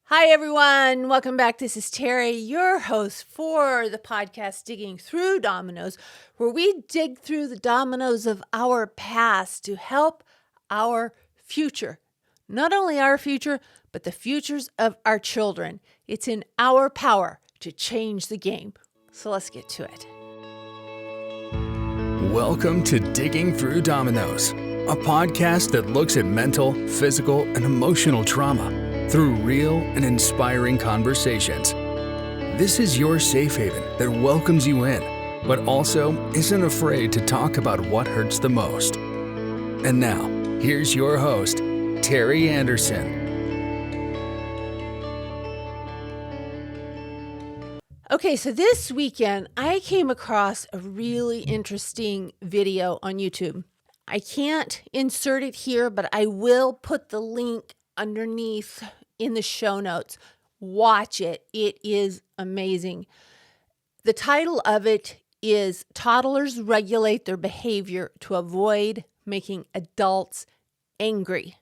Hi, everyone. Welcome back. This is Teri, your host for the podcast Digging Through Dominoes, where we dig through the dominoes of our past to help our future. Not only our future, but the futures of our children. It's in our power to change the game. So let's get to it. Welcome to Digging Through Dominoes, a podcast that looks at mental, physical, and emotional trauma through real and inspiring conversations. This is your safe haven that welcomes you in, but also isn't afraid to talk about what hurts the most. And now, here's your host, TeriAnderson. Okay, so this weekend, I came across a really interesting video on YouTube. I can't insert it here, but I will put the link underneath in the show notes. Watch it. It is amazing. The title of it is Toddlers Regulate Their Behavior to Avoid Making Adults Angry,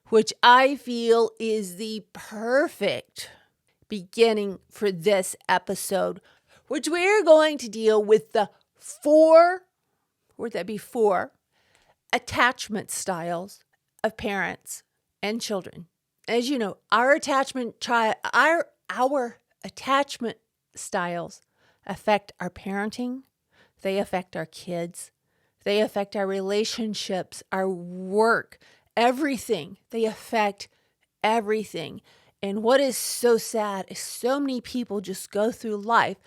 which I feel is the perfect beginning for this episode, which we're going to deal with the four attachment styles of parents and children. As you know, our attachment styles affect our parenting, they affect our kids, they affect our relationships, our work, everything. They affect everything. And what is so sad is so many people just go through life.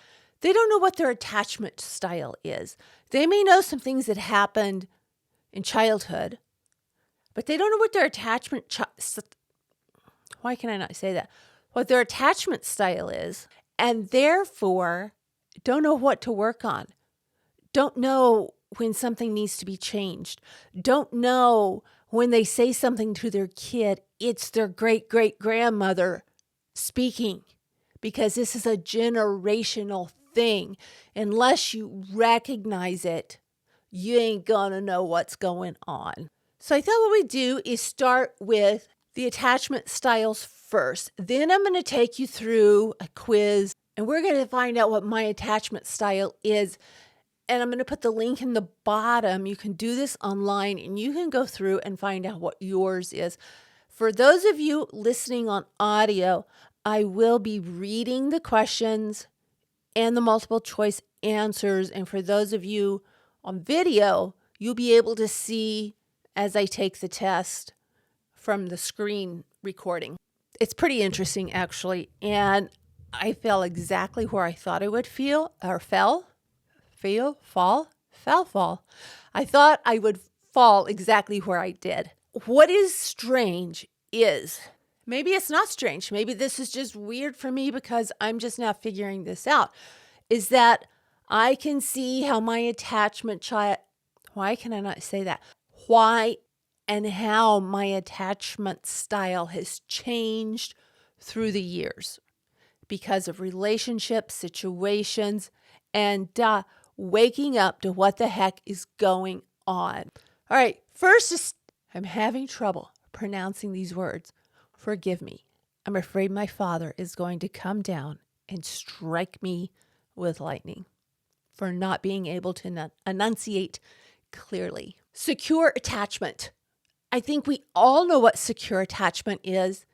They don't know what their attachment style is. They may know some things that happened in childhood, but they don't know what their what their attachment style is, and therefore don't know what to work on. Don't know when something needs to be changed. Don't know when they say something to their kid, it's their great-great-grandmother speaking, because this is a generational thing. Unless you recognize it, you ain't gonna know what's going on. So I thought what we do is start with the attachment styles first. Then I'm going to take you through a quiz, and we're going to find out what my attachment style is. And I'm going to put the link in the bottom. You can do this online, and you can go through and find out what yours is. For those of you listening on audio, I will be reading the questions and the multiple choice answers. And for those of you on video, you'll be able to see as I take the test from the screen recording. It's pretty interesting, actually. And I fell exactly where I thought I would fall. I thought I would fall exactly where I did. What is strange is, maybe it's not strange, maybe this is just weird for me because I'm just now figuring this out, is that I can see how my attachment and how my attachment style has changed through the years because of relationships, situations, and waking up to what the heck is going on. All right, first, I'm having trouble pronouncing these words. Forgive me. I'm afraid my father is going to come down and strike me with lightning for not being able to enunciate clearly. Secure attachment. I think we all know what secure attachment is,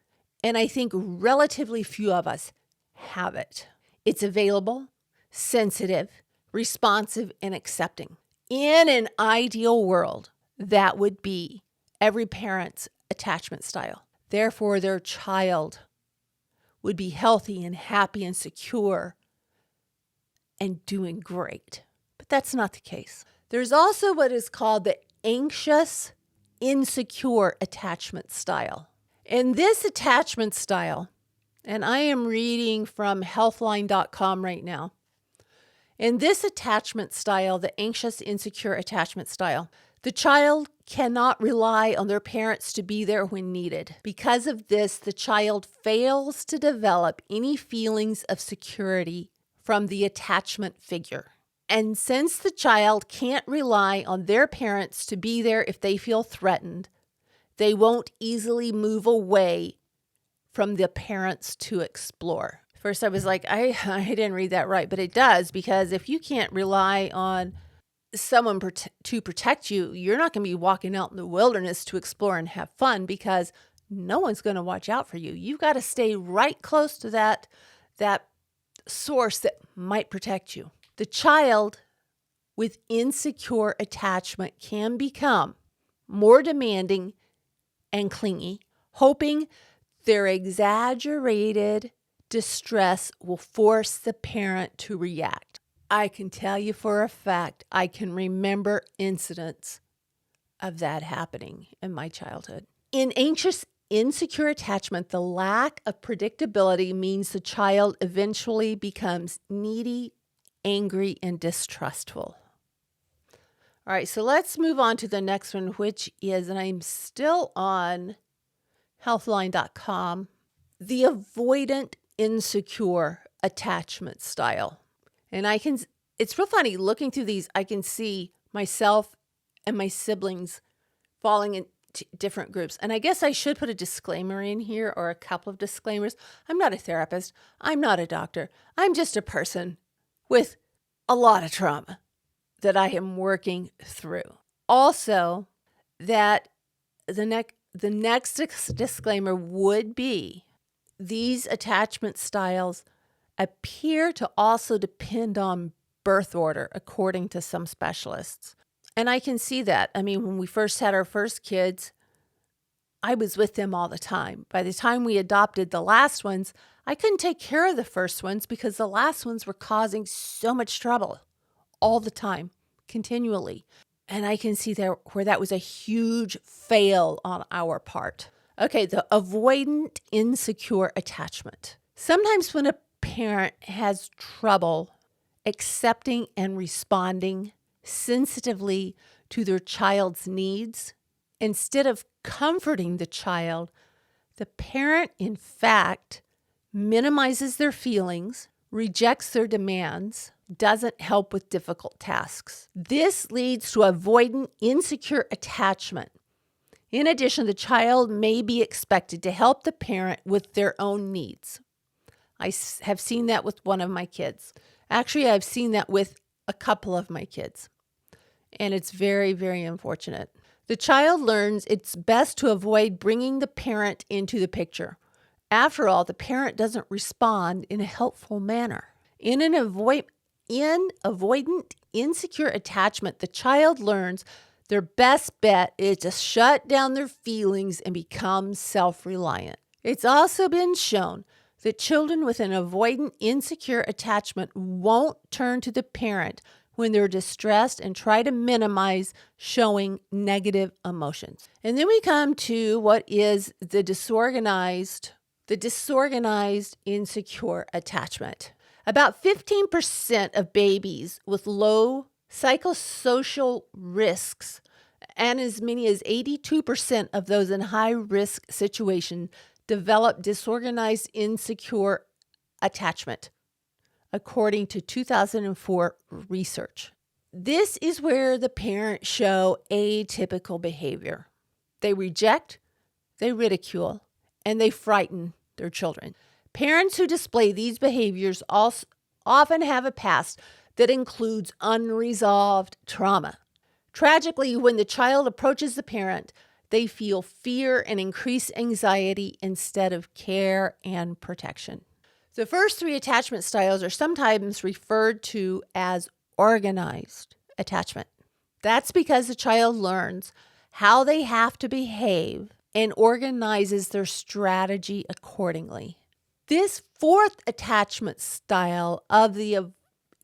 and I think relatively few of us have it. It's available, sensitive, responsive, and accepting. In an ideal world, that would be every parent's attachment style. Therefore, their child would be healthy and happy and secure and doing great. But that's not the case. There's also what is called the anxious, insecure attachment style. And this attachment style, and I am reading from healthline.com right now. In this attachment style, the anxious, insecure attachment style, the child cannot rely on their parents to be there when needed. Because of this, the child fails to develop any feelings of security from the attachment figure. And since the child can't rely on their parents to be there if they feel threatened, they won't easily move away from the parents to explore. First, I was like, I didn't read that right, but it does, because if you can't rely on someone to protect you, you're not going to be walking out in the wilderness to explore and have fun, because no one's going to watch out for you. You've got to stay right close to that source that might protect you. The child with insecure attachment can become more demanding and clingy, hoping their exaggerated distress will force the parent to react. I can tell you for a fact, I can remember incidents of that happening in my childhood. In anxious, insecure attachment, the lack of predictability means the child eventually becomes needy, angry, and distrustful. All right, so let's move on to the next one, which is, and I'm still on healthline.com, the avoidant insecure attachment style. And it's real funny looking through these, I can see myself and my siblings falling into different groups. And I guess I should put a disclaimer in here, or a couple of disclaimers. I'm not a therapist. I'm not a doctor. I'm just a person with a lot of trauma that I am working through. Also, that the next disclaimer would be, these attachment styles appear to also depend on birth order, according to some specialists. And I can see that. I mean, when we first had our first kids, I was with them all the time. By the time we adopted the last ones, I couldn't take care of the first ones because the last ones were causing so much trouble all the time, continually. And I can see there where that was a huge fail on our part. Okay, the avoidant insecure attachment. Sometimes when a parent has trouble accepting and responding sensitively to their child's needs, instead of comforting the child, the parent, in fact, minimizes their feelings, rejects their demands, doesn't help with difficult tasks. This leads to avoidant insecure attachment. In addition, the child may be expected to help the parent with their own needs. I have seen that with one of my kids. Actually, I've seen that with a couple of my kids. And it's very, very unfortunate. The child learns it's best to avoid bringing the parent into the picture. After all, the parent doesn't respond in a helpful manner. In avoidant insecure attachment, the child learns their best bet is to shut down their feelings and become self-reliant. It's also been shown that children with an avoidant insecure attachment won't turn to the parent when they're distressed and try to minimize showing negative emotions. And then we come to what is the disorganized insecure attachment. About 15% of babies with low psychosocial risks, and as many as 82% of those in high-risk situations, develop disorganized insecure attachment, according to 2004 research. This is where the parents show atypical behavior. They reject, they ridicule, and they frighten their children. Parents who display these behaviors also often have a past that includes unresolved trauma. Tragically, when the child approaches the parent, they feel fear and increased anxiety instead of care and protection. The first three attachment styles are sometimes referred to as organized attachment. That's because the child learns how they have to behave and organizes their strategy accordingly. This fourth attachment style of the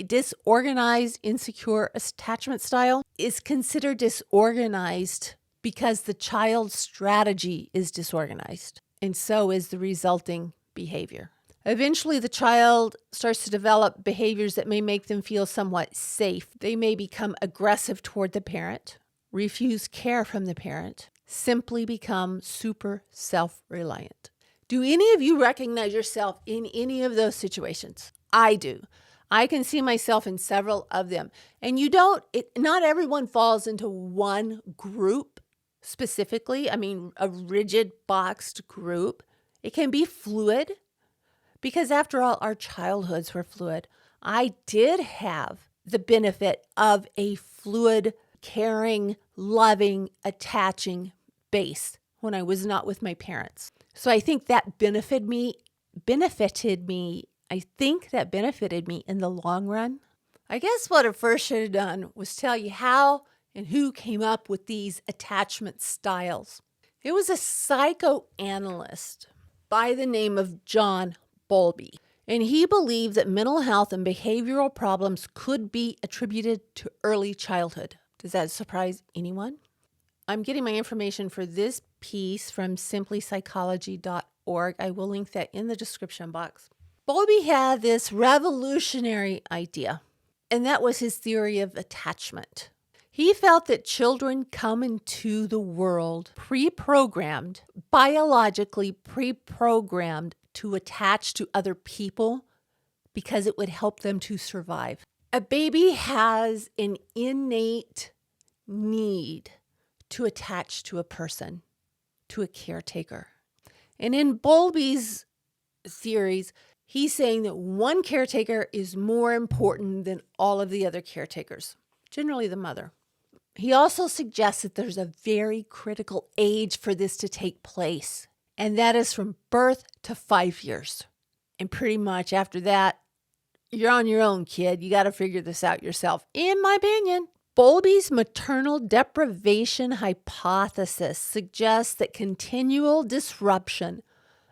disorganized insecure attachment style is considered disorganized because the child's strategy is disorganized, and so is the resulting behavior. Eventually, the child starts to develop behaviors that may make them feel somewhat safe. They may become aggressive toward the parent, refuse care from the parent, simply become super self-reliant. Do any of you recognize yourself in any of those situations? I do. I can see myself in several of them. And not everyone falls into one group specifically. I mean, a rigid boxed group. It can be fluid because after all, our childhoods were fluid. I did have the benefit of a fluid, caring, loving, attaching base when I was not with my parents. So I think that benefited me. I think that benefited me in the long run. I guess what I first should have done was tell you how and who came up with these attachment styles. It was a psychoanalyst by the name of John Bowlby, and he believed that mental health and behavioral problems could be attributed to early childhood. Does that surprise anyone? I'm getting my information for this piece from simplypsychology.org. I will link that in the description box. Bowlby had this revolutionary idea, and that was his theory of attachment. He felt that children come into the world pre-programmed, biologically pre-programmed to attach to other people because it would help them to survive. A baby has an innate need to attach to a person, to a caretaker. And in Bowlby's theories, he's saying that one caretaker is more important than all of the other caretakers, generally the mother. He also suggests that there's a very critical age for this to take place, and that is from birth to 5 years. And pretty much after that, you're on your own, kid. You got to figure this out yourself, in my opinion. Bowlby's maternal deprivation hypothesis suggests that continual disruption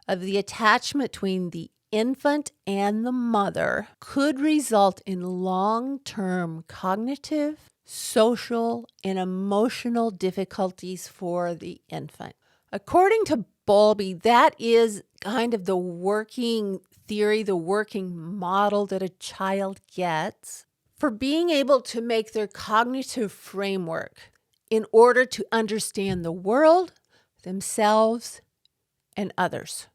of the attachment between the infant and the mother could result in long-term cognitive, social, and emotional difficulties for the infant. According to Bowlby, that is kind of the working theory, the working model that a child gets for being able to make their cognitive framework in order to understand the world, themselves, and others.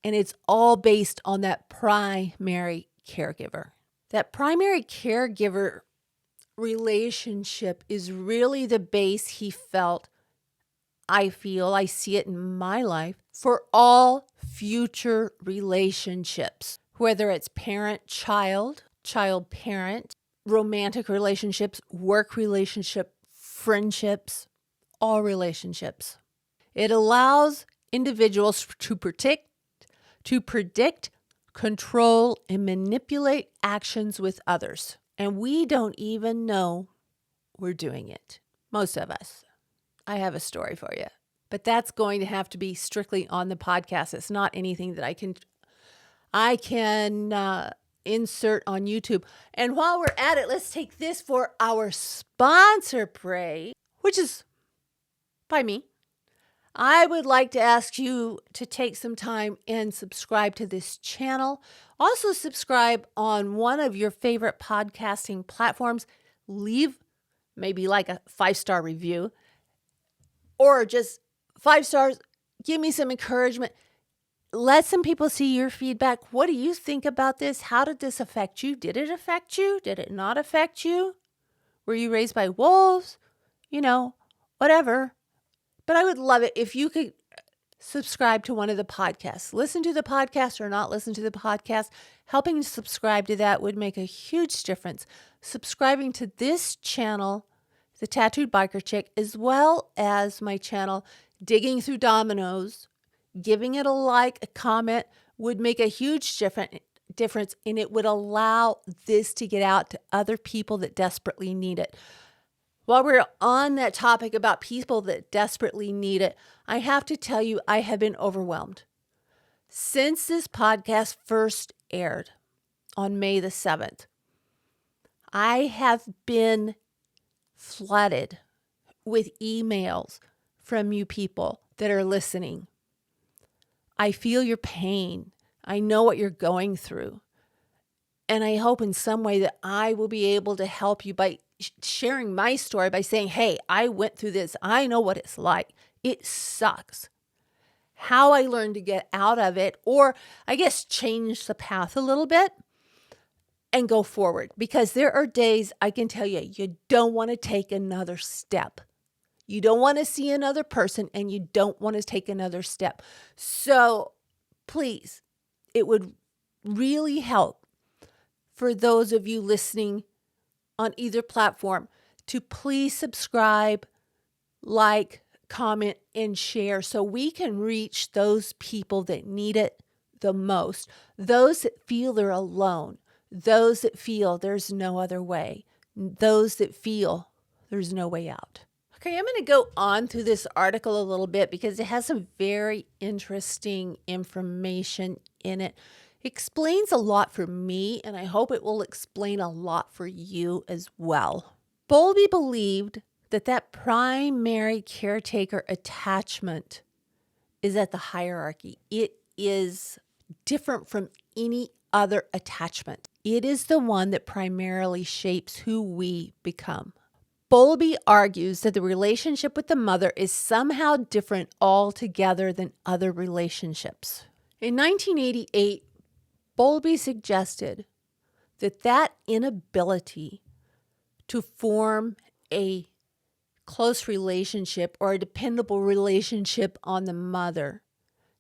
And it's all based on that primary caregiver. That primary caregiver relationship is really the base he felt, I see it in my life, for all future relationships, whether it's parent-child, child-parent, romantic relationships, work relationship, friendships, all relationships. It allows individuals to predict, control, and manipulate actions with others. And we don't even know we're doing it. Most of us. I have a story for you. But that's going to have to be strictly on the podcast. It's not anything that I can insert on YouTube. And while we're at it, let's take this for our sponsor break, which is by me. I would like to ask you to take some time and subscribe to this channel. Also subscribe on one of your favorite podcasting platforms. Leave maybe like a 5-star review or just 5 stars. Give me some encouragement. Let some people see your feedback. What do you think about this? How did this affect you? Did it affect you? Did it not affect you? Were you raised by wolves? Whatever. But I would love it if you could subscribe to one of the podcasts. Listen to the podcast or not listen to the podcast. Helping to subscribe to that would make a huge difference. Subscribing to this channel, The Tattooed Biker Chick, as well as my channel, Digging Through Dominoes, giving it a like, a comment, would make a huge difference, and it would allow this to get out to other people that desperately need it. While we're on that topic about people that desperately need it, I have to tell you, I have been overwhelmed. Since this podcast first aired on May the 7th, I have been flooded with emails from you people that are listening. I feel your pain. I know what you're going through. And I hope in some way that I will be able to help you by sharing my story, by saying, hey, I went through this. I know what it's like. It sucks. How I learned to get out of it, or I guess change the path a little bit and go forward. Because there are days I can tell you, you don't want to take another step. You don't want to see another person and you don't want to take another step. So please, it would really help for those of you listening on either platform to please subscribe, like, comment, and share so we can reach those people that need it the most, those that feel they're alone, those that feel there's no other way, those that feel there's no way out. Okay, I'm going to go on through this article a little bit because it has some very interesting information in it. It explains a lot for me, and I hope it will explain a lot for you as well. Bowlby believed that primary caretaker attachment is at the hierarchy. It is different from any other attachment. It is the one that primarily shapes who we become. Bowlby argues that the relationship with the mother is somehow different altogether than other relationships. In 1988, Bowlby suggested that inability to form a close relationship or a dependable relationship on the mother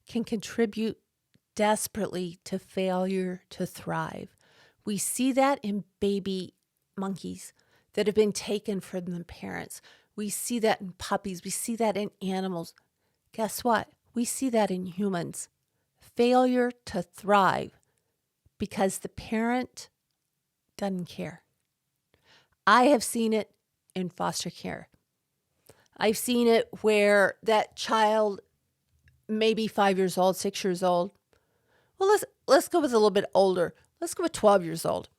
can contribute desperately to failure to thrive. We see that in baby monkeys that have been taken from the parents. We see that in puppies. We see that in animals. Guess what? We see that in humans. Failure to thrive because the parent doesn't care. I have seen it in foster care. I've seen it where that child may be 5 years old, 6 years old. Well, let's go with a little bit older. Let's go with 12 years old.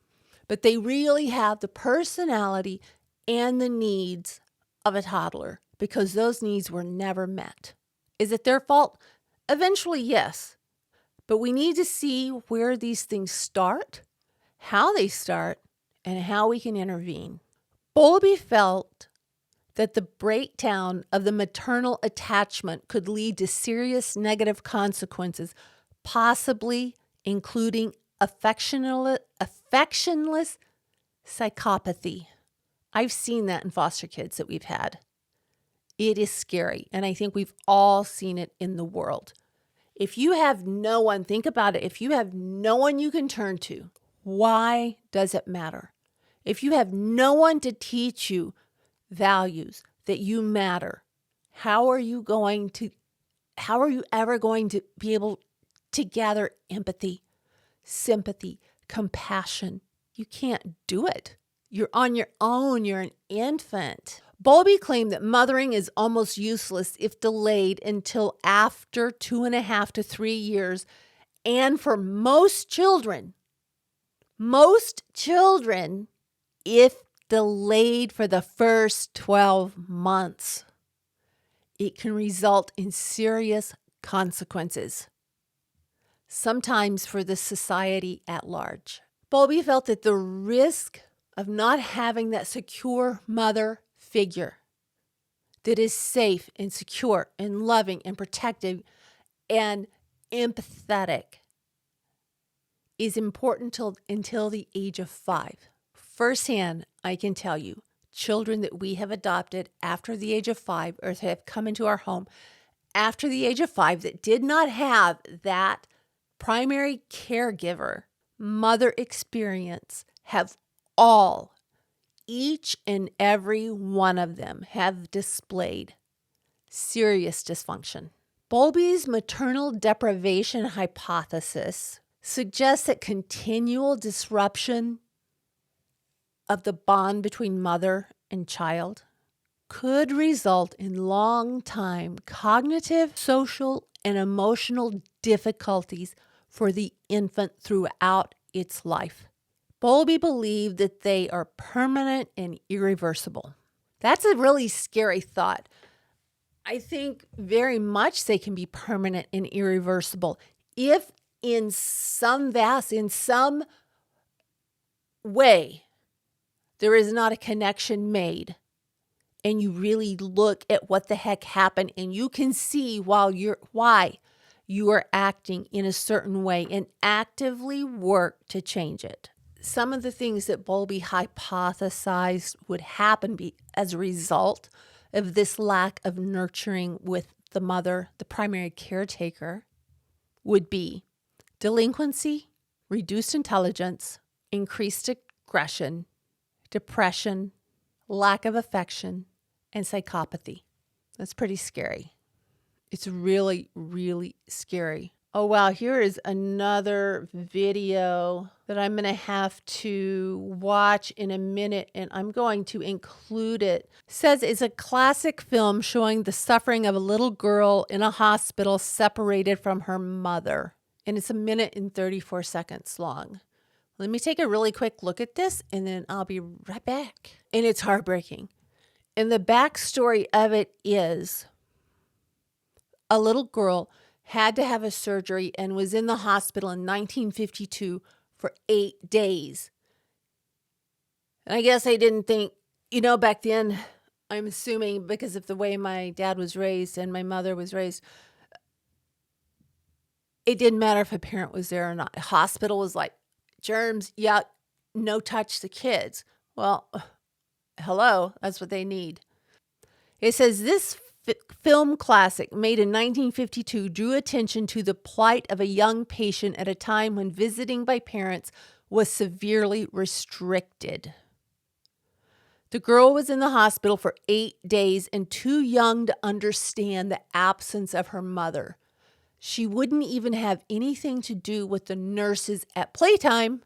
But they really have the personality and the needs of a toddler because those needs were never met. Is it their fault? Eventually, yes. But we need to see where these things start, how they start, and how we can intervene. Bowlby felt that the breakdown of the maternal attachment could lead to serious negative consequences, possibly including affectionless psychopathy. I've seen that in foster kids that we've had. It is scary, and I think we've all seen it in the world. If you have no one, think about it, if you have no one you can turn to, why does it matter? If you have no one to teach you values, that you matter, how are you ever going to be able to gather empathy, sympathy, compassion? You can't do it. You're on your own. You're an infant. Bowlby claimed that mothering is almost useless if delayed until after 2.5 to 3 years. And for most children, if delayed for the first 12 months, it can result in serious consequences, sometimes for the society at large. Bowlby felt that the risk of not having that secure mother figure that is safe and secure and loving and protective and empathetic is important until the age of 5. Firsthand, I can tell you, children that we have adopted after the age of 5 or have come into our home after the age of 5 that did not have that primary caregiver mother experience have each and every one of them have displayed serious dysfunction. Bowlby's maternal deprivation hypothesis suggests that continual disruption of the bond between mother and child could result in long-time cognitive, social, and emotional difficulties for the infant throughout its life. Bowlby believed that they are permanent and irreversible. That's a really scary thought. I think very much they can be permanent and irreversible if in some way there is not a connection made and you really look at what the heck happened and you can see why you are acting in a certain way and actively work to change it. Some of the things that Bowlby hypothesized would happen as a result of this lack of nurturing with the mother, the primary caretaker, would be delinquency, reduced intelligence, increased aggression, depression, lack of affection, and psychopathy. That's pretty scary. It's really, really scary. Oh, wow. Here is another video that I'm going to have to watch in a minute, and I'm going to include it. It says it's a classic film showing the suffering of a little girl in a hospital separated from her mother. And it's 1:34 long. Let me take a really quick look at this, and then I'll be right back. And it's heartbreaking. And the backstory of it is a little girl had to have a surgery and was in the hospital in 1952 for 8 days. And I guess I didn't think, back then, I'm assuming because of the way my dad was raised and my mother was raised, it didn't matter if a parent was there or not. The hospital was like, germs, yuck, no touch the kids. Well, hello, that's what they need. It says this film classic made in 1952 drew attention to the plight of a young patient at a time when visiting by parents was severely restricted. The girl was in the hospital for 8 days and too young to understand the absence of her mother. She wouldn't even have anything to do with the nurses at playtime,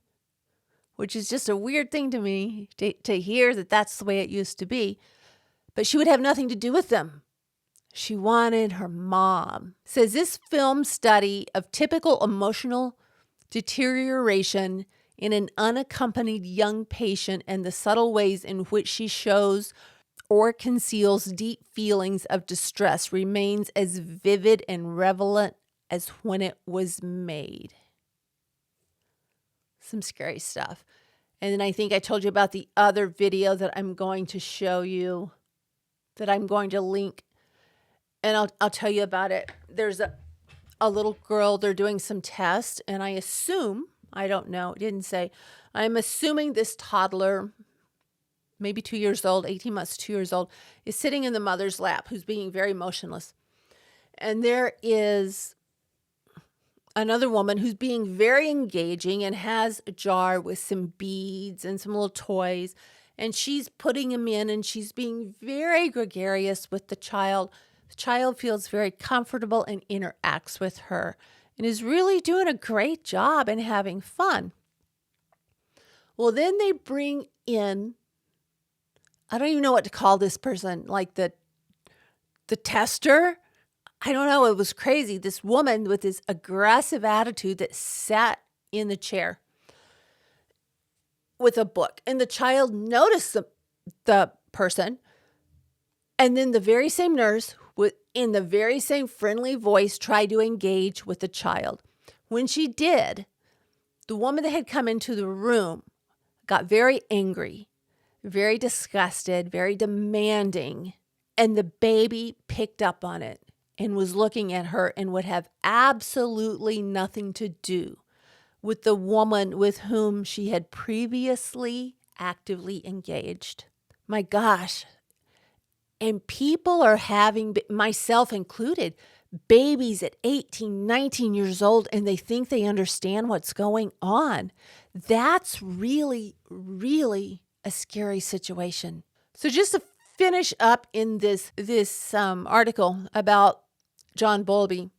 which is just a weird thing to me to hear that that's the way it used to be. But she would have nothing to do with them. She wanted her mom. It says this film study of typical emotional deterioration in an unaccompanied young patient and the subtle ways in which she shows or conceals deep feelings of distress remains as vivid and relevant as when it was made. Some scary stuff. And then I think I told you about the other video that I'm going to show you, that I'm going to link. And I'll tell you about it. There's a little girl, they're doing some tests, and I assume, I don't know, it didn't say, I'm assuming this toddler, maybe 2 years old, 18 months, 2 years old, is sitting in the mother's lap, who's being very motionless. And there is another woman who's being very engaging and has a jar with some beads and some little toys, and she's putting them in, and she's being very gregarious with the child. The child feels very comfortable and interacts with her and is really doing a great job and having fun. Well, then they bring in, I don't even know what to call this person, like the tester. I don't know. It was crazy. This woman with this aggressive attitude that sat in the chair with a book. And the child noticed the person. And then the very same nurse, in the very same friendly voice, tried to engage with the child. When she did, the woman that had come into the room got very angry, very disgusted, very demanding. And the baby picked up on it and was looking at her and would have absolutely nothing to do with the woman with whom she had previously actively engaged. My gosh. And people are having, myself included, babies at 18, 19 years old, and they think they understand what's going on. That's really, really a scary situation. So just to finish up in this article about John Bowlby,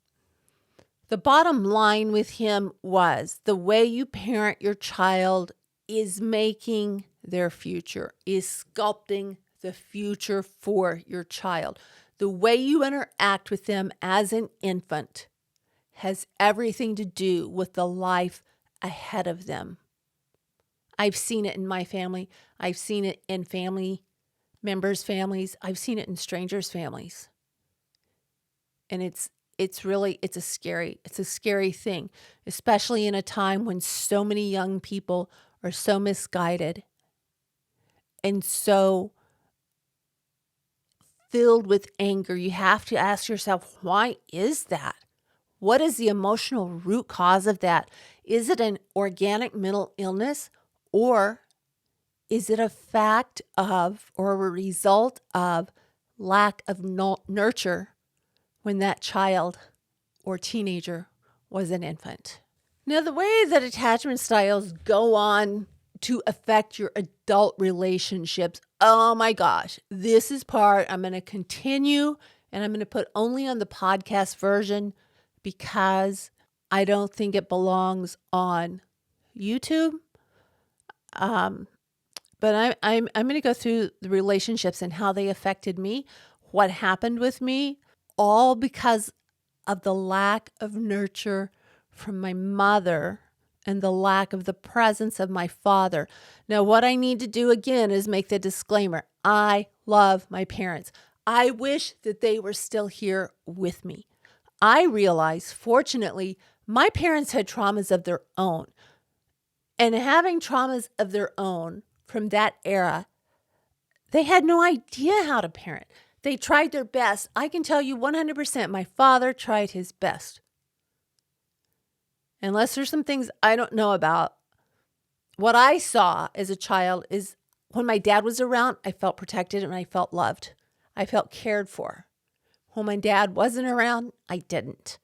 the bottom line with him was the way you parent your child is making their future, is sculpting the future for your child. The way you interact with them as an infant has everything to do with the life ahead of them. I've seen it in my family. I've seen it in family members' families. I've seen it in strangers' families. And it's a scary thing, especially in a time when so many young people are so misguided and so filled with anger. You have to ask yourself, why is that? What is the emotional root cause of that? Is it an organic mental illness, or is it a fact of or a result of lack of nurture when that child or teenager was an infant. Now, the way that attachment styles go on to affect your adult relationships, oh my gosh, this is part I'm going to continue, and I'm going to put only on the podcast version because I don't think it belongs on YouTube. But I'm going to go through the relationships and how they affected me, what happened with me, all because of the lack of nurture from my mother and the lack of the presence of my father. Now, what I need to do again is make the disclaimer. I love my parents. I wish that they were still here with me. I realize, fortunately, my parents had traumas of their own. And having traumas of their own from that era, they had no idea how to parent. They tried their best. I can tell you 100% my father tried his best. Unless there's some things I don't know about, what I saw as a child is when my dad was around, I felt protected and I felt loved. I felt cared for. When my dad wasn't around, I didn't.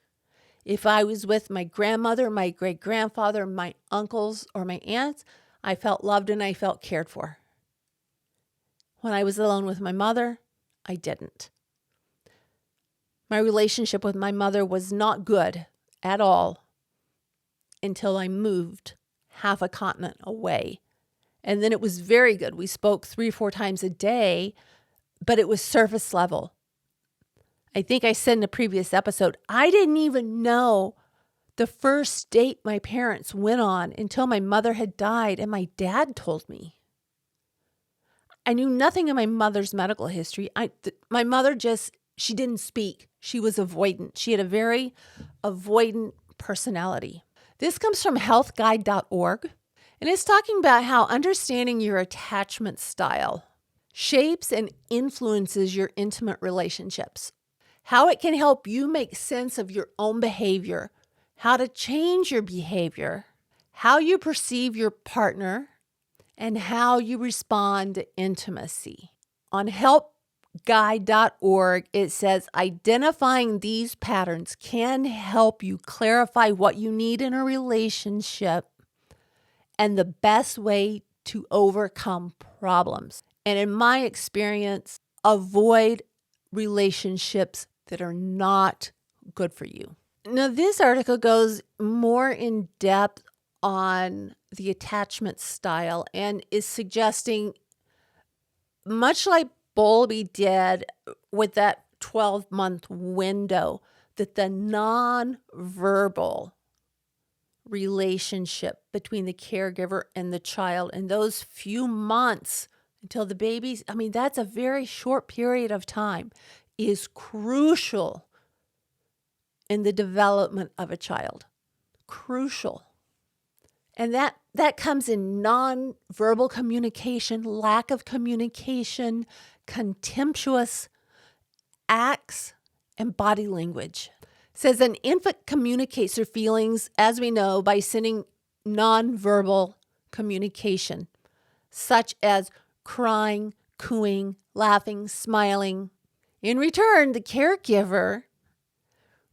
If I was with my grandmother, my great-grandfather, my uncles, or my aunts, I felt loved and I felt cared for. When I was alone with my mother, I didn't. My relationship with my mother was not good at all until I moved half a continent away. And then it was very good. We spoke 3 or 4 times a day, but it was surface level. I think I said in a previous episode, I didn't even know the first date my parents went on until my mother had died and my dad told me. I knew nothing of my mother's medical history. My mother she didn't speak. She was avoidant. She had a very avoidant personality. This comes from healthguide.org, and it's talking about how understanding your attachment style shapes and influences your intimate relationships, how it can help you make sense of your own behavior, how to change your behavior, how you perceive your partner, and how you respond to intimacy. On helpguide.org, it says, identifying these patterns can help you clarify what you need in a relationship and the best way to overcome problems. And in my experience, avoid relationships that are not good for you. Now, this article goes more in depth on the attachment style and is suggesting, much like Bowlby did with that 12-month window, that the nonverbal relationship between the caregiver and the child in those few months until the baby's, that's a very short period of time, is crucial in the development of a child. Crucial. And that comes in nonverbal communication, lack of communication, contemptuous acts, and body language. It says an infant communicates their feelings, as we know, by sending nonverbal communication, such as crying, cooing, laughing, smiling. In return, the caregiver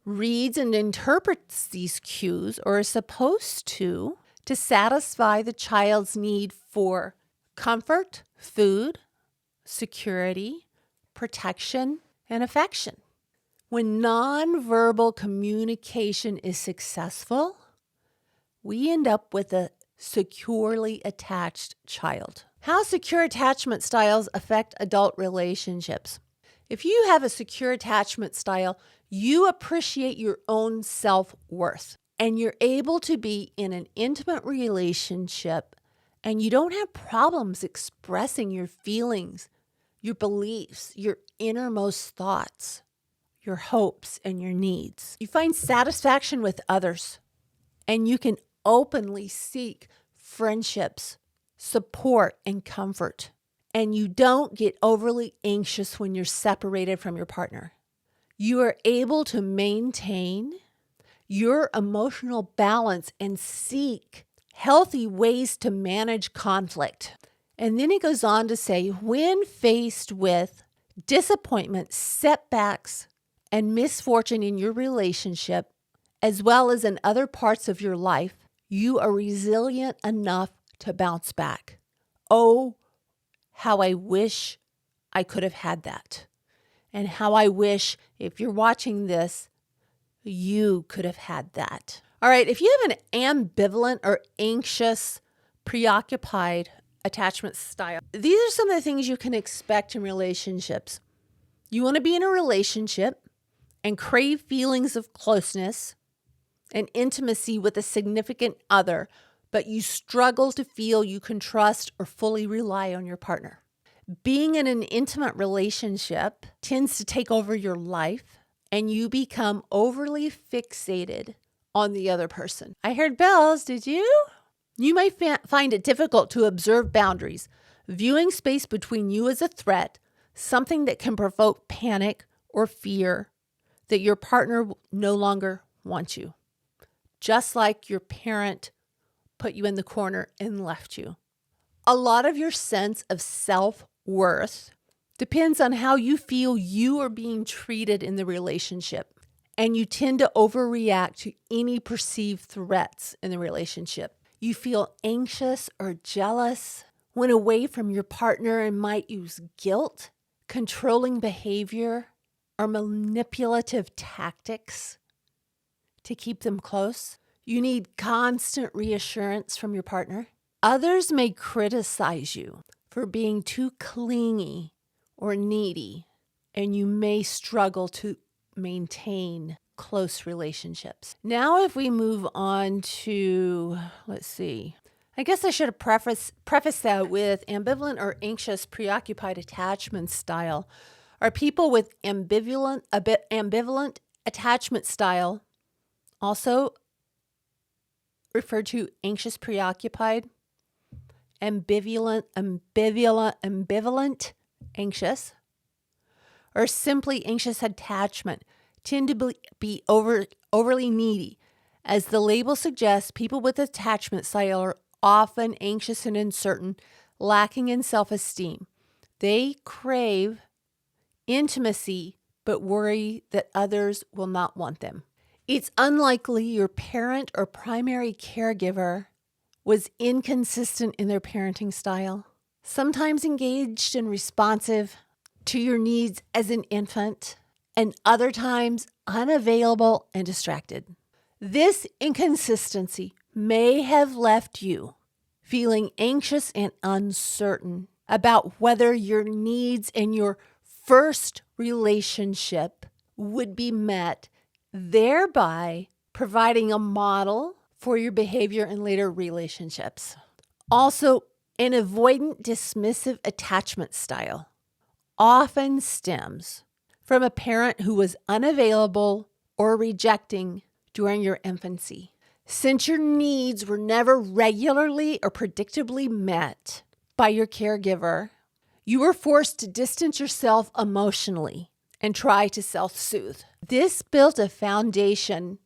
reads and interprets these cues, or is supposed to satisfy the child's need for comfort, food, security, protection, and affection. When nonverbal communication is successful, we end up with a securely attached child. How secure attachment styles affect adult relationships. If you have a secure attachment style, you appreciate your own self-worth. And you're able to be in an intimate relationship and you don't have problems expressing your feelings, your beliefs, your innermost thoughts, your hopes, and your needs. You find satisfaction with others and you can openly seek friendships, support, and comfort. And you don't get overly anxious when you're separated from your partner. You are able to maintain your emotional balance and seek healthy ways to manage conflict. And then he goes on to say, when faced with disappointment, setbacks, and misfortune in your relationship, as well as in other parts of your life, you are resilient enough to bounce back. Oh, how I wish I could have had that. And how I wish, if you're watching this, you could have had that. All right, if you have an ambivalent or anxious, preoccupied attachment style, these are some of the things you can expect in relationships. You want to be in a relationship and crave feelings of closeness and intimacy with a significant other, but you struggle to feel you can trust or fully rely on your partner. Being in an intimate relationship tends to take over your life, and you become overly fixated on the other person. I heard bells, did you? You may find it difficult to observe boundaries, viewing space between you as a threat, something that can provoke panic or fear that your partner no longer wants you. Just like your parent put you in the corner and left you. A lot of your sense of self-worth depends on how you feel you are being treated in the relationship, and you tend to overreact to any perceived threats in the relationship. You feel anxious or jealous when away from your partner and might use guilt, controlling behavior, or manipulative tactics to keep them close. You need constant reassurance from your partner. Others may criticize you for being too clingy or needy, and you may struggle to maintain close relationships. Now, if we move on to, let's see, I guess I should have prefaced that with ambivalent or anxious preoccupied attachment style are people with ambivalent attachment style, also referred to anxious preoccupied, ambivalent, anxious, or simply anxious attachment tend to be overly needy. As the label suggests, people with attachment style are often anxious and uncertain, lacking in self-esteem. They crave intimacy, but worry that others will not want them. It's unlikely your parent or primary caregiver was inconsistent in their parenting style, sometimes engaged and responsive to your needs as an infant, and other times unavailable and distracted. This inconsistency may have left you feeling anxious and uncertain about whether your needs in your first relationship would be met, thereby providing a model for your behavior in later relationships. Also, an avoidant dismissive attachment style often stems from a parent who was unavailable or rejecting during your infancy. Since your needs were never regularly or predictably met by your caregiver, you were forced to distance yourself emotionally and try to self-soothe. This built a foundation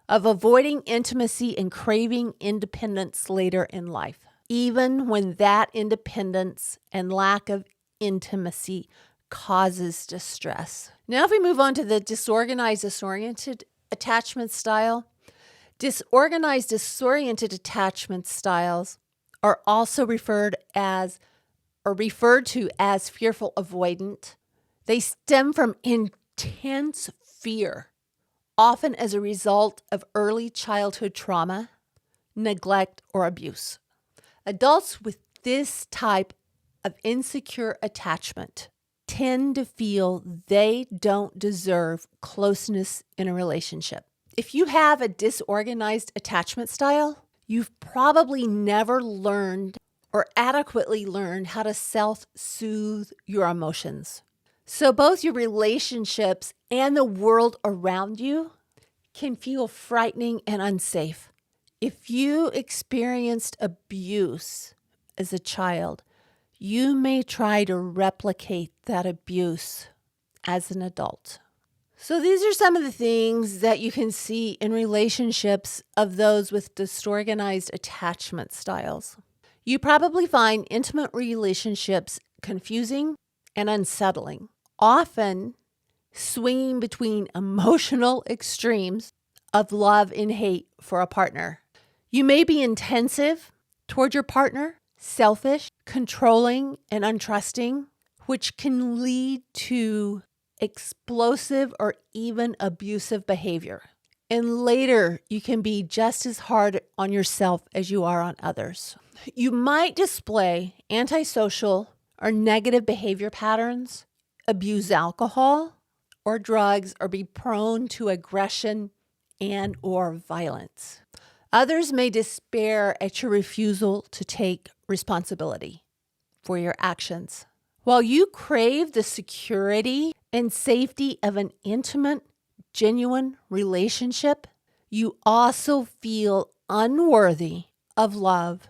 of avoiding intimacy and craving independence later in life, even when that independence and lack of intimacy causes distress. Now, if we move on to the disorganized, disoriented attachment style, disorganized, disoriented attachment styles are also referred to as fearful avoidant. They stem from intense fear, often as a result of early childhood trauma, neglect, or abuse. Adults with this type of insecure attachment tend to feel they don't deserve closeness in a relationship. If you have a disorganized attachment style, you've probably never learned or adequately learned how to self-soothe your emotions. So both your relationships and the world around you can feel frightening and unsafe. If you experienced abuse as a child, you may try to replicate that abuse as an adult. So these are some of the things that you can see in relationships of those with disorganized attachment styles. You probably find intimate relationships confusing and unsettling, often swinging between emotional extremes of love and hate for a partner. You may be intensive toward your partner, selfish, controlling, and untrusting, which can lead to explosive or even abusive behavior. And later, you can be just as hard on yourself as you are on others. You might display antisocial or negative behavior patterns, abuse alcohol or drugs, or be prone to aggression and or violence. Others may despair at your refusal to take responsibility for your actions. While you crave the security and safety of an intimate, genuine relationship, you also feel unworthy of love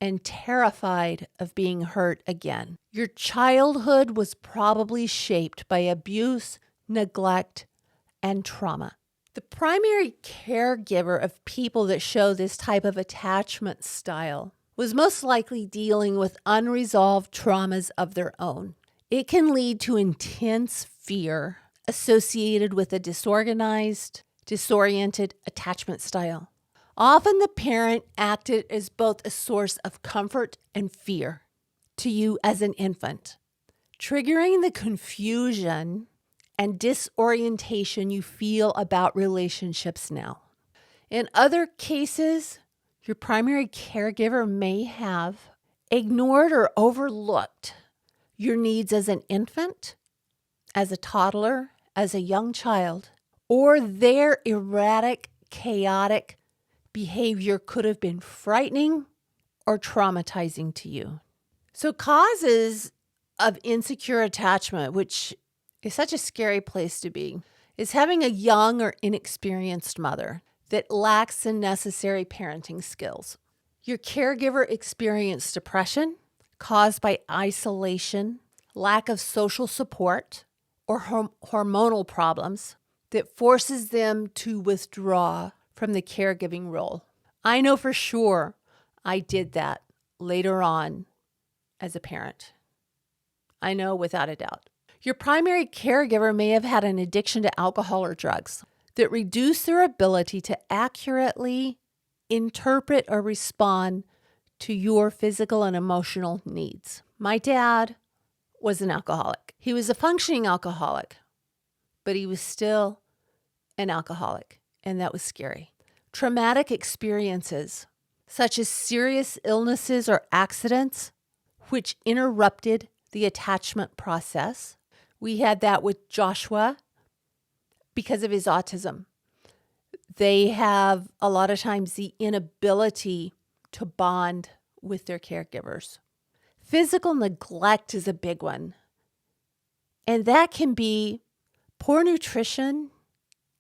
and terrified of being hurt again. Your childhood was probably shaped by abuse, neglect, and trauma. The primary caregiver of people that show this type of attachment style was most likely dealing with unresolved traumas of their own. It can lead to intense fear associated with a disorganized, disoriented attachment style. Often the parent acted as both a source of comfort and fear to you as an infant, triggering the confusion and disorientation you feel about relationships now. In other cases, your primary caregiver may have ignored or overlooked your needs as an infant, as a toddler, as a young child, or their erratic, chaotic behavior could have been frightening or traumatizing to you. So causes of insecure attachment, which is such a scary place to be, is having a young or inexperienced mother that lacks the necessary parenting skills. Your caregiver experienced depression caused by isolation, lack of social support, or hormonal problems that forces them to withdraw from the caregiving role. I know for sure I did that later on as a parent. I know without a doubt. Your primary caregiver may have had an addiction to alcohol or drugs that reduced their ability to accurately interpret or respond to your physical and emotional needs. My dad was an alcoholic. He was a functioning alcoholic, but he was still an alcoholic, and that was scary. Traumatic experiences, such as serious illnesses or accidents, which interrupted the attachment process. We had that with Joshua because of his autism. They have a lot of times the inability to bond with their caregivers. Physical neglect is a big one. And that can be poor nutrition,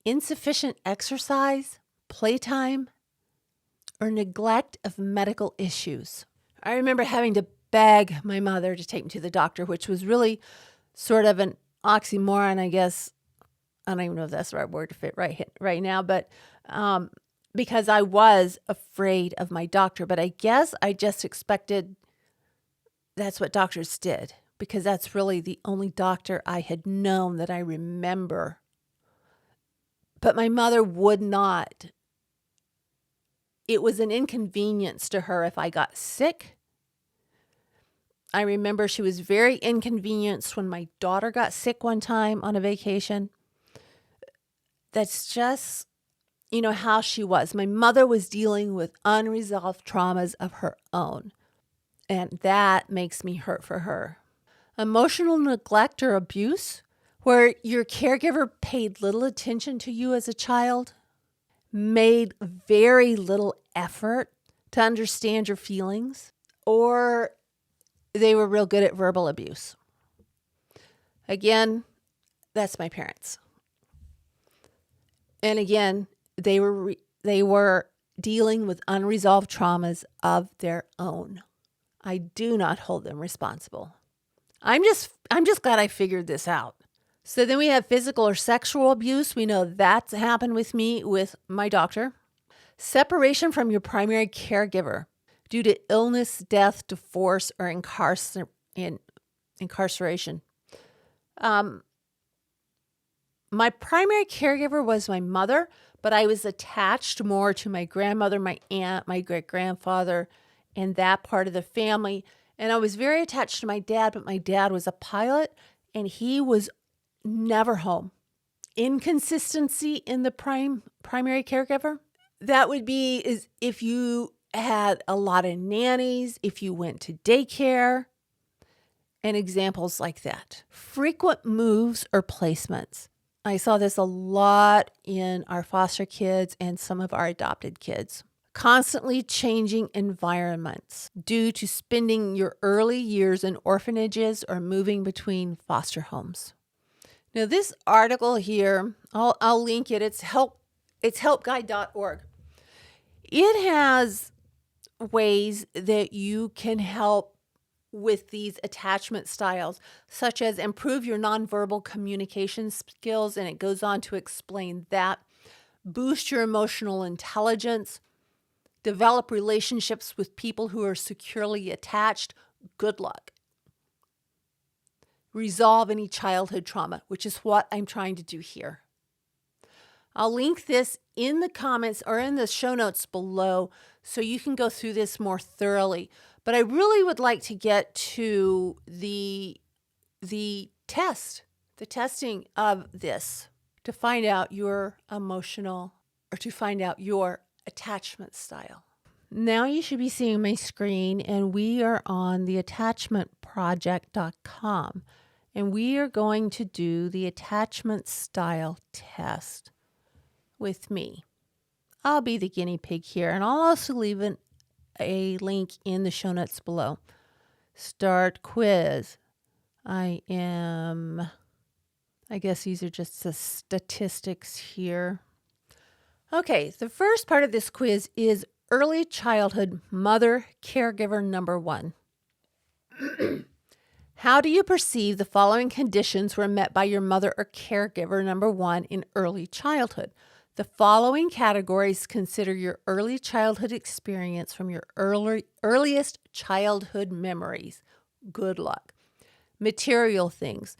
insufficient exercise, playtime, or neglect of medical issues. I remember having to beg my mother to take me to the doctor, which was really sort of an oxymoron, I guess. I don't even know if that's the right word to fit right now, but because I was afraid of my doctor. But I guess I just expected that's what doctors did, because that's really the only doctor I had known that I remember. But my mother would not. It was an inconvenience to her if I got sick. I remember she was very inconvenienced when my daughter got sick one time on a vacation. That's just, how she was. My mother was dealing with unresolved traumas of her own, and that makes me hurt for her. Emotional neglect or abuse, where your caregiver paid little attention to you as a child, made very little effort to understand your feelings, or they were real good at verbal abuse. Again, that's my parents. And again, they were dealing with unresolved traumas of their own. I do not hold them responsible. I'm just glad I figured this out. So then we have physical or sexual abuse. We know that's happened with me with my doctor. Separation from your primary caregiver due to illness, death, divorce, or incarceration. My primary caregiver was my mother, but I was attached more to my grandmother, my aunt, my great-grandfather, and that part of the family. And I was very attached to my dad, but my dad was a pilot and he was never home. Inconsistency in the primary caregiver. That would be is if you had a lot of nannies, if you went to daycare, and examples like that. Frequent moves or placements. I saw this a lot in our foster kids and some of our adopted kids. Constantly changing environments due to spending your early years in orphanages or moving between foster homes. Now, this article here, I'll link it. It's helpguide.org. It has ways that you can help with these attachment styles, such as improve your nonverbal communication skills, and it goes on to explain that, boost your emotional intelligence, develop relationships with people who are securely attached. Good luck. Resolve any childhood trauma, which is what I'm trying to do here. I'll link this in the comments or in the show notes below so you can go through this more thoroughly. But I really would like to get to the testing of this to find out your emotional or to find out your attachment style. Now you should be seeing my screen, and we are on the attachmentproject.com, and we are going to do the attachment style test with me. I'll be the guinea pig here, and I'll also leave a link in the show notes below. Start quiz. I guess these are just the statistics here. Okay, the first part of this quiz is early childhood mother caregiver number 1. How do you perceive the following conditions were met by your mother or caregiver number 1 in early childhood? The following categories consider your early childhood experience from your earliest childhood memories. Good luck. Material things.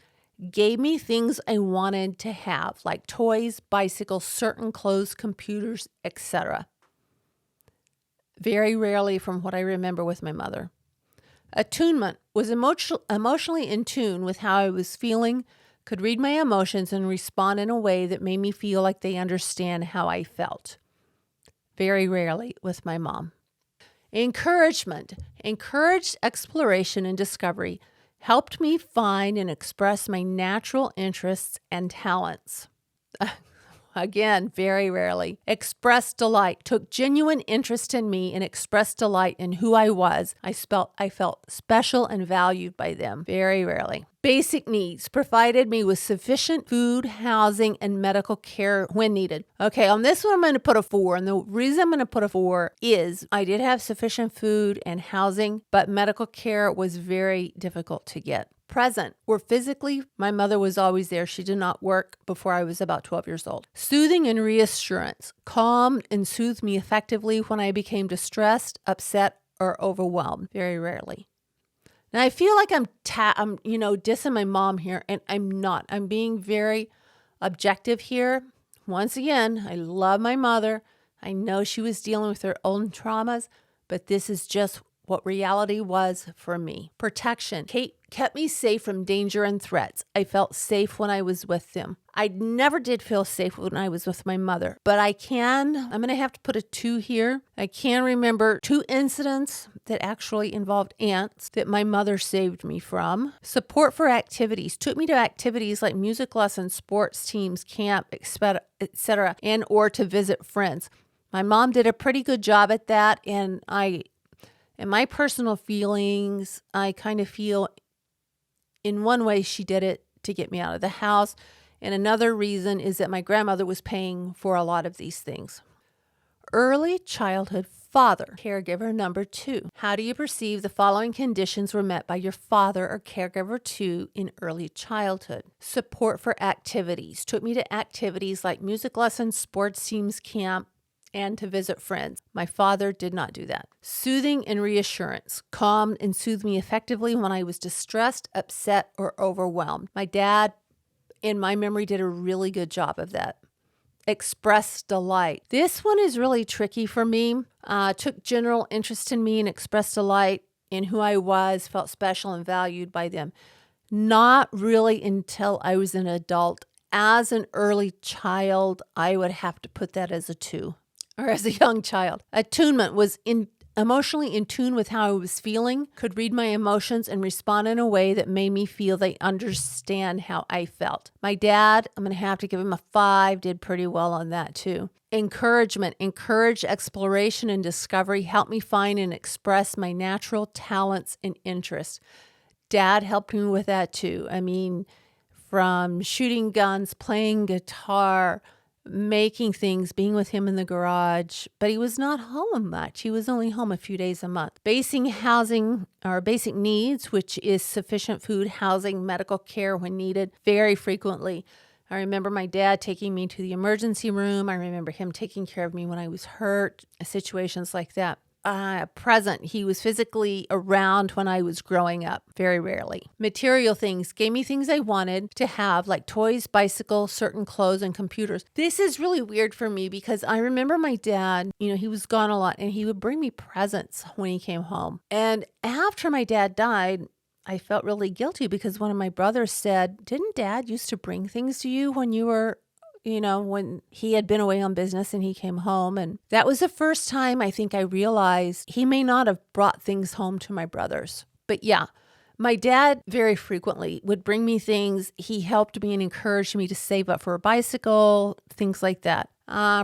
Gave me things I wanted to have, like toys, bicycles, certain clothes, computers, etc. Very rarely from what I remember with my mother. Attunement. Was emotionally in tune with how I was feeling, could read my emotions and respond in a way that made me feel like they understand how I felt. Very rarely with my mom. Encouragement. Encouraged exploration and discovery. Helped me find and express my natural interests and talents. Again, very rarely. Expressed delight. Took genuine interest in me and expressed delight in who I was. I felt special and valued by them. Very rarely. Basic needs. Provided me with sufficient food, housing, and medical care when needed. Okay, on this one I'm going to put a 4. And the reason I'm going to put a 4 is I did have sufficient food and housing, but medical care was very difficult to get. Present. Where physically, my mother was always there. She did not work before I was about 12 years old. Soothing and reassurance. Calmed and soothed me effectively when I became distressed, upset, or overwhelmed. Very rarely. Now, I feel like I'm dissing my mom here, and I'm not. I'm being very objective here. Once again, I love my mother. I know she was dealing with her own traumas, but this is just what reality was for me. Protection. Kate kept me safe from danger and threats. I felt safe when I was with them. I never did feel safe when I was with my mother, but I'm going to have to put a 2 here. I can remember 2 incidents that actually involved aunts that my mother saved me from. Support for activities. Took me to activities like music lessons, sports teams, camp, etc., and or to visit friends. My mom did a pretty good job at that, and in my personal feelings, I kind of feel in one way she did it to get me out of the house. And another reason is that my grandmother was paying for a lot of these things. Early childhood father, caregiver number 2. How do you perceive the following conditions were met by your father or caregiver 2 in early childhood? Support for activities. Took me to activities like music lessons, sports teams, camp, and to visit friends. My father did not do that. Soothing and reassurance. Calmed and soothed me effectively when I was distressed, upset, or overwhelmed. My dad, in my memory, did a really good job of that. express delight. This one is really tricky for me. Took general interest in me and expressed delight in who I was, felt special and valued by them. Not really until I was an adult. As an early child, I would have to put that as a 2, or as a young child. Attunement was emotionally in tune with how I was feeling, could read my emotions and respond in a way that made me feel they understand how I felt. My dad, I'm going to have to give him a 5, did pretty well on that too. Encouragement, encourage exploration and discovery, helped me find and express my natural talents and interests. Dad helped me with that too. I mean, from shooting guns, playing guitar, making things, being with him in the garage, but he was not home much. He was only home a few days a month. Basic housing or basic needs, which is sufficient food, housing, medical care when needed, very frequently. I remember my dad taking me to the emergency room. I remember him taking care of me when I was hurt, situations like that. Present. He was physically around when I was growing up, very rarely. Material things, gave me things I wanted to have, like toys, bicycles, certain clothes, and computers. This is really weird for me because I remember my dad, he was gone a lot, and he would bring me presents when he came home. And after my dad died, I felt really guilty because one of my brothers said, "Didn't Dad used to bring things to you when you were when he had been away on business and he came home?" And that was the first time I think I realized he may not have brought things home to my brothers. But yeah, my dad very frequently would bring me things. He helped me and encouraged me to save up for a bicycle, things like that.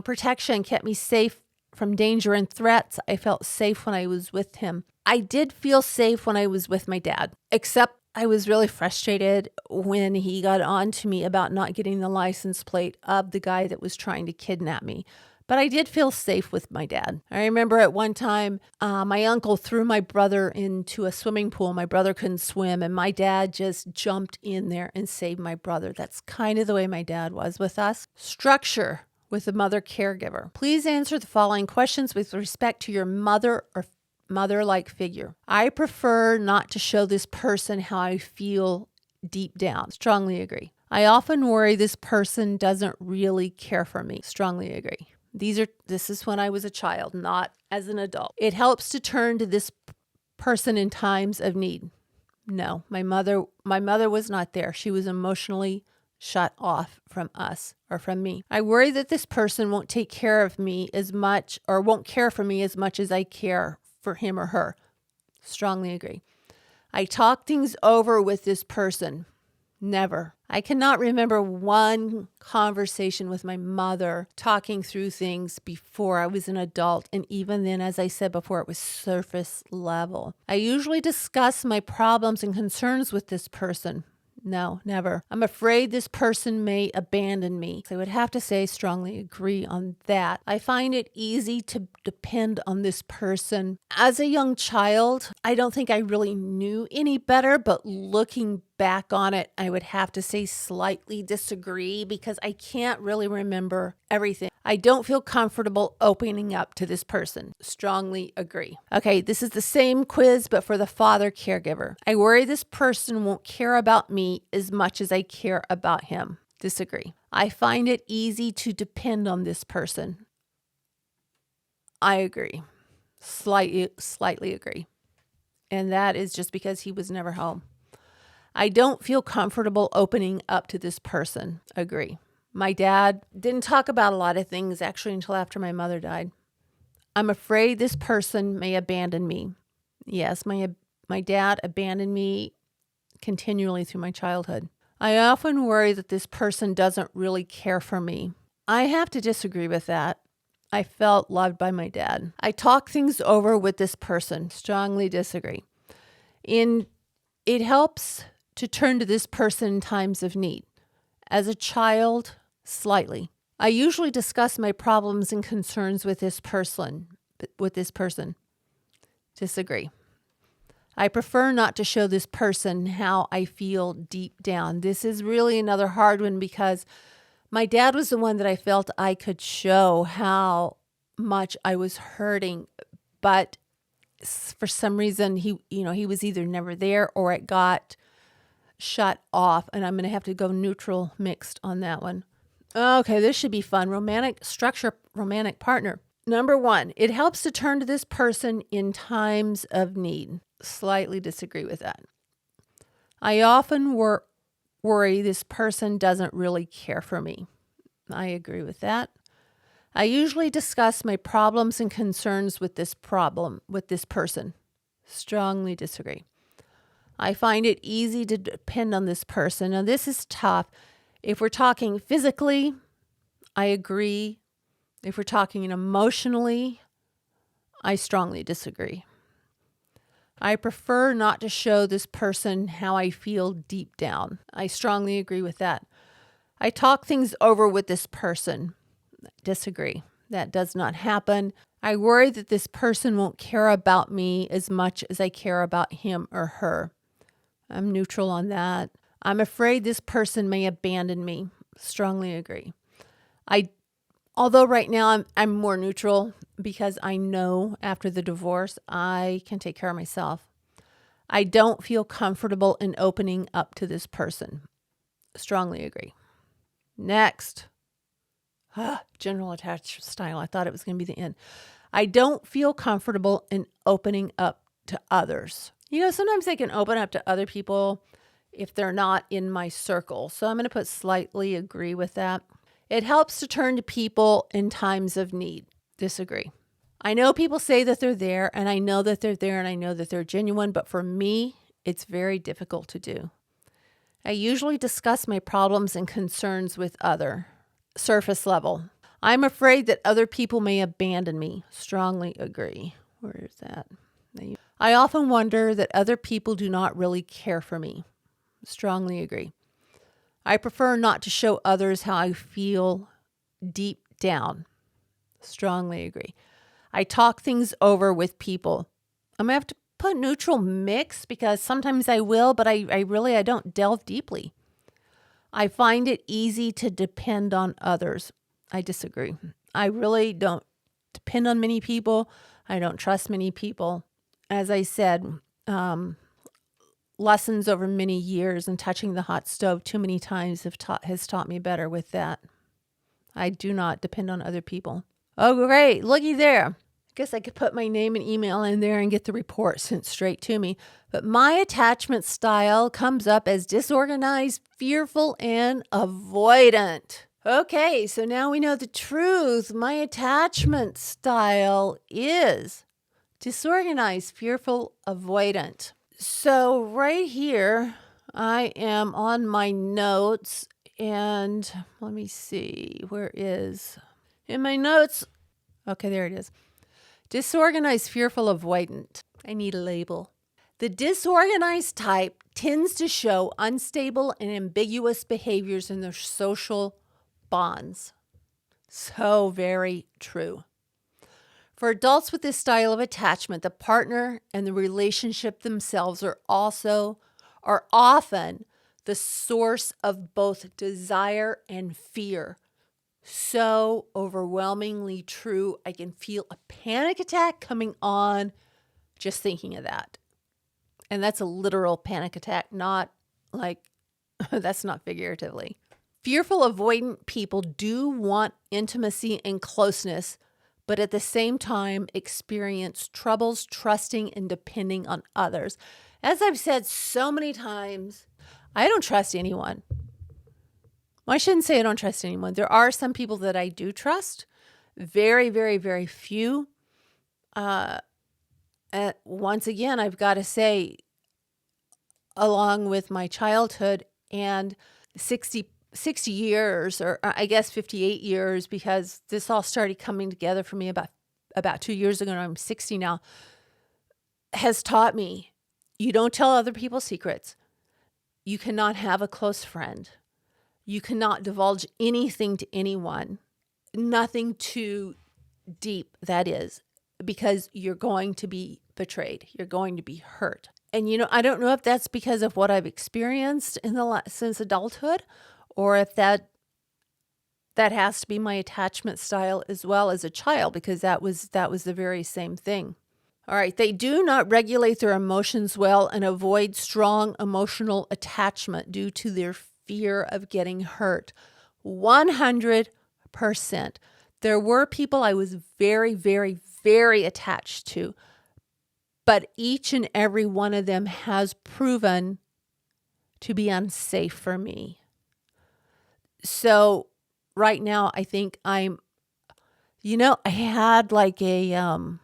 Protection kept me safe from danger and threats. I felt safe when I was with him. I did feel safe when I was with my dad, except I was really frustrated when he got on to me about not getting the license plate of the guy that was trying to kidnap me. But I did feel safe with my dad. I remember at one time, my uncle threw my brother into a swimming pool. My brother couldn't swim, and my dad just jumped in there and saved my brother. That's kind of the way my dad was with us. Structure with a mother caregiver. Please answer the following questions with respect to your mother or mother-like figure. I prefer not to show this person how I feel deep down. Strongly agree. I often worry this person doesn't really care for me. Strongly agree. This is when I was a child, not as an adult. It helps to turn to this person in times of need. No, my mother was not there. She was emotionally shut off from us or from me. I worry that this person won't take care of me as much or won't care for me as much as I care for him or her. Strongly agree. I talk things over with this person. Never. I cannot remember one conversation with my mother talking through things before I was an adult. And even then, as I said before, it was surface level. I usually discuss my problems and concerns with this person. No, never. I'm afraid this person may abandon me. So I would have to say strongly agree on that. I find it easy to depend on this person. As a young child, I don't think I really knew any better, but looking back on it, I would have to say slightly disagree because I can't really remember everything. I don't feel comfortable opening up to this person. Strongly agree. Okay, this is the same quiz, but for the father caregiver. I worry this person won't care about me as much as I care about him. Disagree. I find it easy to depend on this person. I agree. Slightly agree. And that is just because he was never home. I don't feel comfortable opening up to this person. Agree. My dad didn't talk about a lot of things actually until after my mother died. I'm afraid this person may abandon me. Yes, my dad abandoned me continually through my childhood. I often worry that this person doesn't really care for me. I have to disagree with that. I felt loved by my dad. I talk things over with this person. Strongly disagree. It helps to turn to this person in times of need. As a child, slightly. I usually discuss my problems and concerns with this person. Disagree. I prefer not to show this person how I feel deep down. This is really another hard one because my dad was the one that I felt I could show how much I was hurting, but for some reason he was either never there or it got shut off, and I'm going to have to go neutral mixed on that one. Okay, this should be fun. Romantic structure, romantic partner. Number 1, it helps to turn to this person in times of need. Slightly disagree with that. I often worry this person doesn't really care for me. I agree with that. I usually discuss my problems and concerns with this person. Strongly disagree. I find it easy to depend on this person. Now, this is tough. If we're talking physically, I agree. If we're talking emotionally, I strongly disagree. I prefer not to show this person how I feel deep down. I strongly agree with that. I talk things over with this person. Disagree. That does not happen. I worry that this person won't care about me as much as I care about him or her. I'm neutral on that. I'm afraid this person may abandon me. Strongly agree. Although right now I'm more neutral because I know after the divorce I can take care of myself. I don't feel comfortable in opening up to this person. Strongly agree. Next. General attached style. I thought it was going to be the end. I don't feel comfortable in opening up to others. Sometimes I can open up to other people if they're not in my circle. So I'm going to put slightly agree with that. It helps to turn to people in times of need. Disagree. I know people say that they're there, and I know that they're there, and I know that they're genuine, but for me, it's very difficult to do. I usually discuss my problems and concerns with other. Surface level. I'm afraid that other people may abandon me. Strongly agree. Where is that? I often wonder that other people do not really care for me. Strongly agree. I prefer not to show others how I feel deep down. Strongly agree. I talk things over with people. I'm going to have to put neutral mix because sometimes I will, but I don't delve deeply. I find it easy to depend on others. I disagree. I really don't depend on many people. I don't trust many people. As I said, lessons over many years and touching the hot stove too many times has taught me better with that. I do not depend on other people. Oh, great. Looky there. I guess I could put my name and email in there and get the report sent straight to me. But my attachment style comes up as disorganized, fearful, and avoidant. Okay, so now we know the truth. My attachment style is disorganized, fearful, avoidant. So right here, I am on my notes, and let me see, in my notes, okay, there it is. Disorganized, fearful, avoidant. I need a label. The disorganized type tends to show unstable and ambiguous behaviors in their social bonds. So very true. For adults with this style of attachment, the partner and the relationship themselves are often the source of both desire and fear. So overwhelmingly true. I can feel a panic attack coming on just thinking of that. And that's a literal panic attack, not like, that's not figuratively. Fearful, avoidant people do want intimacy and closeness, but at the same time experience troubles trusting and depending on others. As I've said so many times, I don't trust anyone. Well, I shouldn't say I don't trust anyone. There are some people that I do trust. Very, very, very few. Once again, I've got to say, along with my childhood and 60 years, or I guess 58 years, because this all started coming together for me about 2 years ago, and I'm 60 now, has taught me you don't tell other people secrets. You cannot have a close friend. You cannot divulge anything to anyone, nothing too deep, that is, because you're going to be betrayed. You're going to be hurt. And, I don't know if that's because of what I've experienced since adulthood, or if that has to be my attachment style as well as a child, because that was the very same thing. All right. They do not regulate their emotions well and avoid strong emotional attachment due to their fear of getting hurt. 100%. There were people I was very, very, very attached to, but each and every one of them has proven to be unsafe for me. So right now, I think I had like a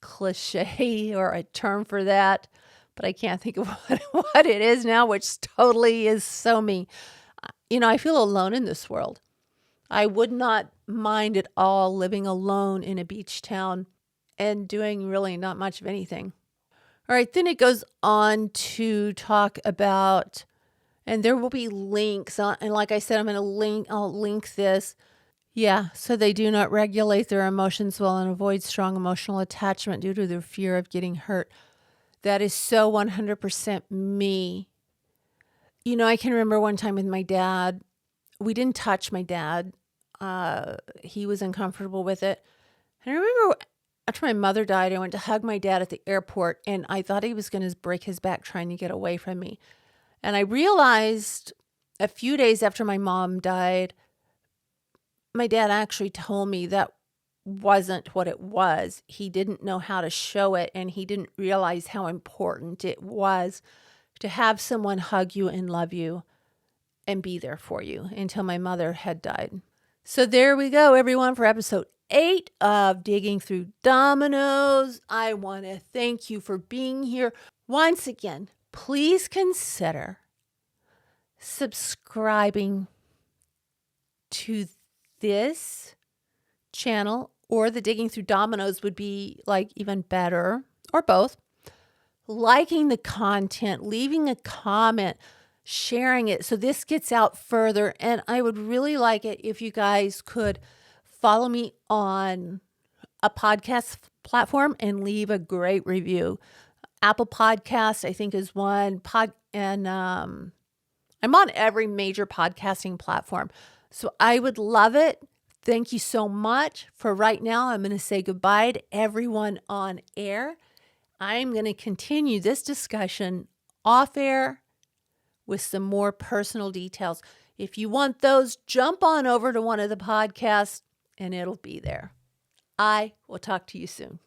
cliche or a term for that, but I can't think of what it is now, which totally is so me. I feel alone in this world. I would not mind at all living alone in a beach town and doing really not much of anything. All right, then it goes on to talk about, and there will be links, and like I said, I'll link this. Yeah, so they do not regulate their emotions well and avoid strong emotional attachment due to their fear of getting hurt. That is so 100% me. I can remember one time with my dad, we didn't touch my dad. He was uncomfortable with it. And I remember after my mother died, I went to hug my dad at the airport, and I thought he was going to break his back trying to get away from me. And I realized a few days after my mom died, my dad actually told me that wasn't what it was. He didn't know how to show it, and he didn't realize how important it was to have someone hug you and love you and be there for you until my mother had died. So there we go, everyone, for episode 8 of Digging Through Dominoes. I want to thank you for being here. Once again, please consider subscribing to this channel, or the Digging Through Dominoes would be like even better, or both. Liking the content, leaving a comment, sharing it so this gets out further. And I would really like it if you guys could follow me on a podcast platform and leave a great review. Apple Podcasts, I think, is one and I'm on every major podcasting platform. So I would love it. Thank you so much. For right now, I'm going to say goodbye to everyone on air. I'm going to continue this discussion off air with some more personal details. If you want those, jump on over to one of the podcasts and it'll be there. I will talk to you soon.